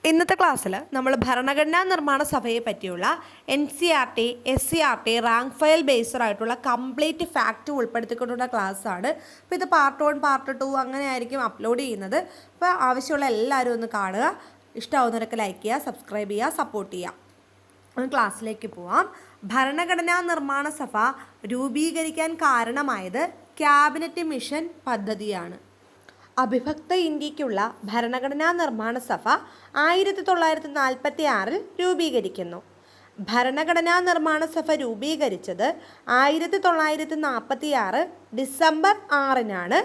ഇന്നത്തെ ക്ലാസ്സിൽ നമ്മൾ ഭരണഘടനാ നിർമ്മാണ സഭയെ പറ്റിയുള്ള NCERT, SCERT rank file based ആയിട്ടുള്ള കംപ്ലീറ്റ് ഫാക്റ്റ് ഉൾപ്പെടുത്തിക്കൊണ്ടുള്ള ക്ലാസ്സാണ്. അപ്പോൾ ഇത് പാർട്ട് 1, പാർട്ട് 2 അങ്ങനെ ആയിരിക്കും അപ്ലോഡ് ചെയ്യുന്നത്. അപ്പോൾ ആവശ്യമുള്ള എല്ലാവരും ഒന്ന് കാണുക. ഇഷ്ടമാവുന്നവരൊക്കെ ലൈക്ക് ചെയ്യുക, സബ്സ്ക്രൈബ് ചെയ്യുക, സപ്പോർട്ട് ചെയ്യുക. ക്ലാസ്സിലേക്ക് പോവാം. ഭരണഘടനാ നിർമ്മാണ സഭ രൂപീകരിക്കാൻ കാരണമായത് ക്യാബിനറ്റ് മിഷൻ പദ്ധതിയാണ്. അവിഭക്ത ഇന്ത്യക്കുള്ള ഭരണഘടനാ നിർമ്മാണ സഭ 1946 രൂപീകരിക്കുന്നു. ഭരണഘടനാ നിർമ്മാണ സഭ രൂപീകരിച്ചത് 1946 ഡിസംബർ 6-നാണ്.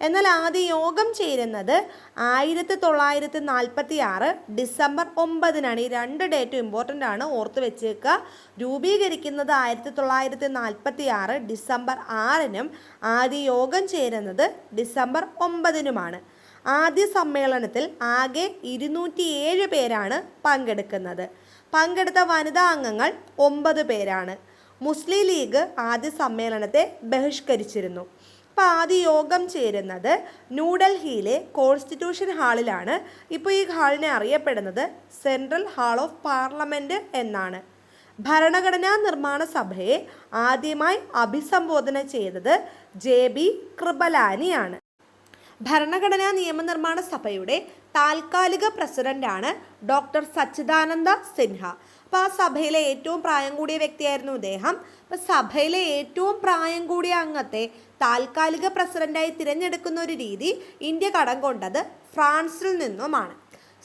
എന്നാൽ ആദ്യ യോഗം ചേരുന്നത് 1946 ഡിസംബർ 9-നാണ്. ഈ രണ്ട് ഡേറ്റും ഇമ്പോർട്ടൻ്റ് ആണ്, ഓർത്ത് വെച്ചേക്കുക. രൂപീകരിക്കുന്നത് 1946 ഡിസംബർ 6-നും ആദ്യ യോഗം ചേരുന്നത് ഡിസംബർ 9-നുമാണ്. ആദ്യ സമ്മേളനത്തിൽ ആകെ 207 പേരാണ് പങ്കെടുക്കുന്നത്. പങ്കെടുത്ത വനിതാ അംഗങ്ങൾ 9 പേരാണ്. മുസ്ലിം ലീഗ് ആദ്യ സമ്മേളനത്തെ ബഹിഷ്കരിച്ചിരുന്നു. അപ്പോൾ ആദ്യ യോഗം ചേരുന്നത് ന്യൂഡൽഹിയിലെ കോൺസ്റ്റിറ്റ്യൂഷൻ ഹാളിലാണ്. ഇപ്പോൾ ഈ ഹാളിനെ അറിയപ്പെടുന്നത് സെൻട്രൽ ഹാൾ ഓഫ് പാർലമെൻറ്റ് എന്നാണ്. ഭരണഘടനാ നിർമ്മാണ സഭയെ ആദ്യമായി അഭിസംബോധന ചെയ്തത് JB കൃപലാനിയാണ്. ഭരണഘടനാ നിയമനിർമ്മാണ സഭയുടെ താൽക്കാലിക പ്രസിഡന്റാണ് ഡോക്ടർ സച്ചിദാനന്ദ സിൻഹ. അപ്പോൾ ആ സഭയിലെ ഏറ്റവും പ്രായം കൂടിയ വ്യക്തിയായിരുന്നു ഇദ്ദേഹം. അപ്പോൾ സഭയിലെ ഏറ്റവും പ്രായം കൂടിയ അംഗത്തെ താൽക്കാലിക പ്രസിഡന്റായി തിരഞ്ഞെടുക്കുന്ന ഒരു രീതി ഇന്ത്യ കടം കൊണ്ടത് ഫ്രാൻസിൽ നിന്നുമാണ്.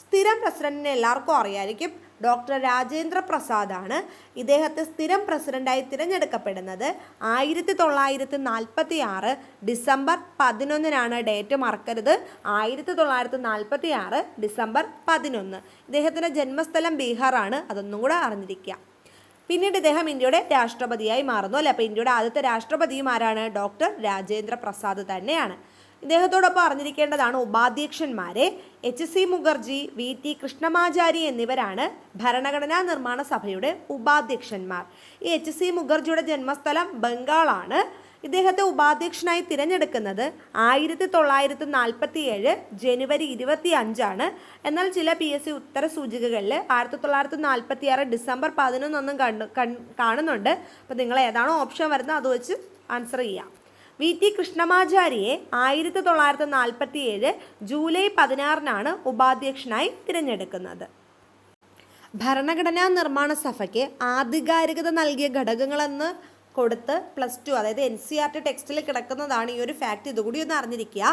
സ്ഥിരം പ്രസിഡന്റിനെ എല്ലാവർക്കും അറിയായിരിക്കും, ഡോക്ടർ രാജേന്ദ്ര പ്രസാദാണ്. ഇദ്ദേഹത്തെ സ്ഥിരം പ്രസിഡന്റായി തിരഞ്ഞെടുക്കപ്പെടുന്നത് 1946 ഡിസംബർ 11-നാണ്. ഡേറ്റ് മറക്കരുത്, 1946 ഡിസംബർ 11. ഇദ്ദേഹത്തിൻ്റെ ജന്മസ്ഥലം ബീഹാറാണ്, അതൊന്നും കൂടെ അറിഞ്ഞിരിക്കുക. പിന്നീട് ഇദ്ദേഹം ഇന്ത്യയുടെ രാഷ്ട്രപതിയായി മാറുന്നു അല്ലേ. അപ്പോൾ ഇന്ത്യയുടെ ആദ്യത്തെ രാഷ്ട്രപതിയും ആരാണ്? ഡോക്ടർ രാജേന്ദ്ര പ്രസാദ് തന്നെയാണ്. ഇദ്ദേഹത്തോടൊപ്പം അറിഞ്ഞിരിക്കേണ്ടതാണ് ഉപാധ്യക്ഷന്മാരെ. HC മുഖർജി, VT കൃഷ്ണമാചാരി എന്നിവരാണ് ഭരണഘടനാ നിർമ്മാണ സഭയുടെ ഉപാധ്യക്ഷന്മാർ. ഈ HC മുഖർജിയുടെ ജന്മസ്ഥലം ബംഗാളാണ്. ഇദ്ദേഹത്തെ ഉപാധ്യക്ഷനായി തിരഞ്ഞെടുക്കുന്നത് 1947 ജനുവരി 25-ആണ്. എന്നാൽ ചില PSC ഉത്തര സൂചികകളിൽ 1946 ഡിസംബർ 11 കാണുന്നുണ്ട്. അപ്പോൾ നിങ്ങൾ ഏതാണോ ഓപ്ഷൻ വരുന്നത് അത് വെച്ച് ആൻസർ ചെയ്യാം. VT കൃഷ്ണമാചാരിയെ 1947 ജൂലൈ 16-നാണ് ഉപാധ്യക്ഷനായി തിരഞ്ഞെടുക്കുന്നത്. ഭരണഘടനാ നിർമ്മാണ സഭയ്ക്ക് ആധികാരികത നൽകിയ ഘടകങ്ങളെന്ന് കൊടുത്ത് +2, അതായത് NCERT ടെക്സ്റ്റിൽ കിടക്കുന്നതാണ് ഈ ഒരു ഫാക്റ്റ്. ഇതുകൂടി ഒന്ന് അറിഞ്ഞിരിക്കുക.